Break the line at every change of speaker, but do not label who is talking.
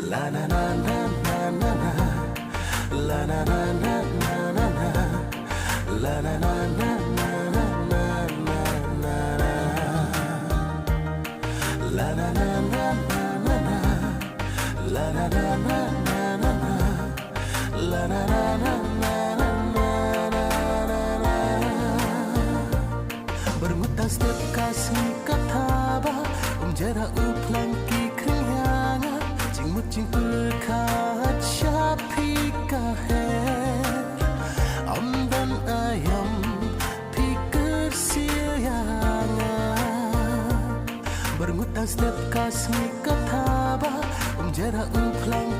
La na na na na na na. La na na na na na na. La na na na na na na na na. La na na na na na na. La na na na na na na. La na na na na na na. Bermutas setiap kasih kata bah jara uplang ki kenyanga jingmut jing perkat syapi kaher amdan ayam pikir sianga bermutas setiap kasih kata bah jara uplang